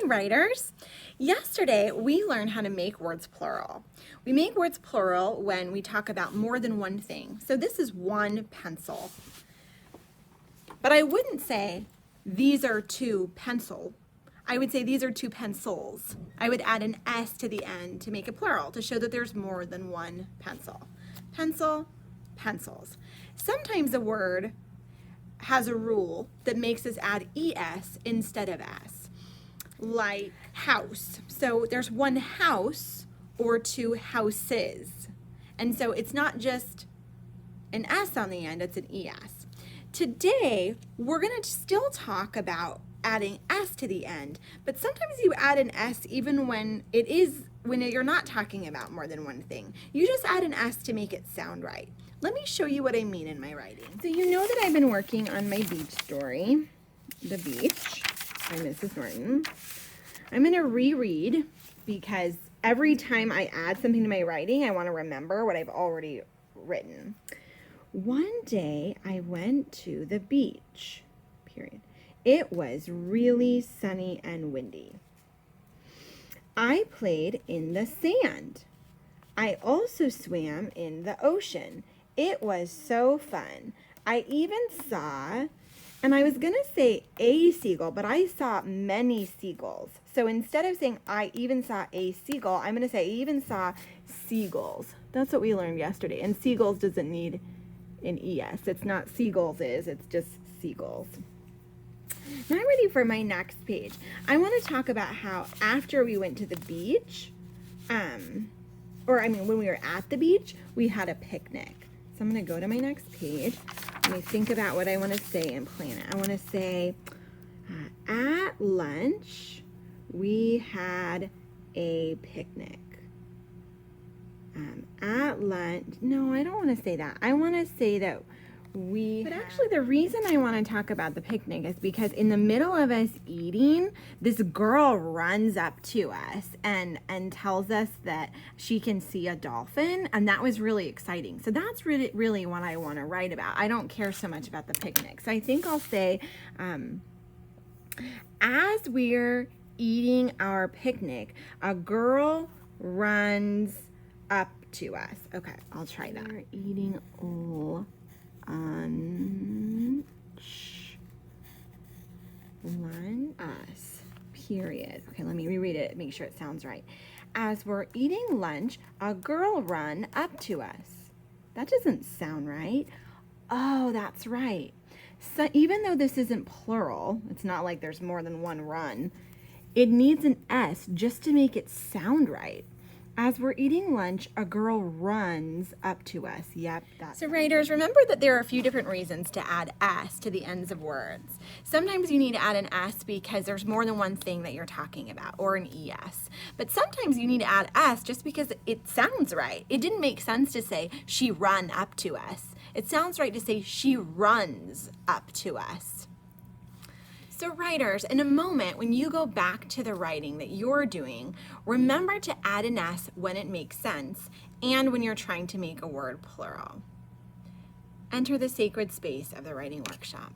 writers. Yesterday, we learned how to make words plural. We make words plural when we talk about more than one thing. So this is one pencil. But I wouldn't say these are two pencil. I would say these are two pencils. I would add an S to the end to make it plural, to show that there's more than one pencil. Pencil, pencils. Sometimes a word has a rule that makes us add ES instead of S, like house. So there's one house or two houses. And so it's not just an S on the end, it's an ES. Today, we're going to still talk about adding S to the end, but sometimes you add an S even when you're not talking about more than one thing. You just add an S to make it sound right. Let me show you what I mean in my writing. So you know that I've been working on my beach story, The Beach by Mrs. Norton. I'm going to reread because every time I add something to my writing, I want to remember what I've already written. One day I went to the beach, period. It was really sunny and windy. I played in the sand. I also swam in the ocean. It was so fun. I even saw, and I was going to say a seagull, but I saw many seagulls. So instead of saying I even saw a seagull, I'm going to say I even saw seagulls. That's what we learned yesterday. And seagulls doesn't need an ES. It's not seagulls it's just seagulls. Now I'm ready for my next page. I want to talk about how after we went to the beach, when we were at the beach, we had a picnic. So I'm going to go to my next page. Let me think about what I want to say and plan it. I want to say, at lunch, we had a picnic. At lunch, no, I don't want to say that. I want to say that but actually the reason I want to talk about the picnic is because in the middle of us eating, this girl runs up to us and tells us that she can see a dolphin, and that was really exciting. So that's really what I want to write about. I don't care so much about the picnic. So I think I'll say, as we're eating our picnic, a girl runs up to us. Okay, I'll try that. We're eating us, period. Okay, let me reread it, make sure it sounds right. As we're eating lunch, a girl run up to us. That doesn't sound right. Oh, that's right. So even though this isn't plural, it's not like there's more than one run, it needs an S just to make it sound right. As we're eating lunch, a girl runs up to us. Yep, that's so writers, remember that there are a few different reasons to add S to the ends of words. Sometimes you need to add an S because there's more than one thing that you're talking about, or an ES. But sometimes you need to add S just because it sounds right. It didn't make sense to say, she run up to us. It sounds right to say, she runs up to us. So writers, in a moment, when you go back to the writing that you're doing, remember to add an S when it makes sense and when you're trying to make a word plural. Enter the sacred space of the writing workshop.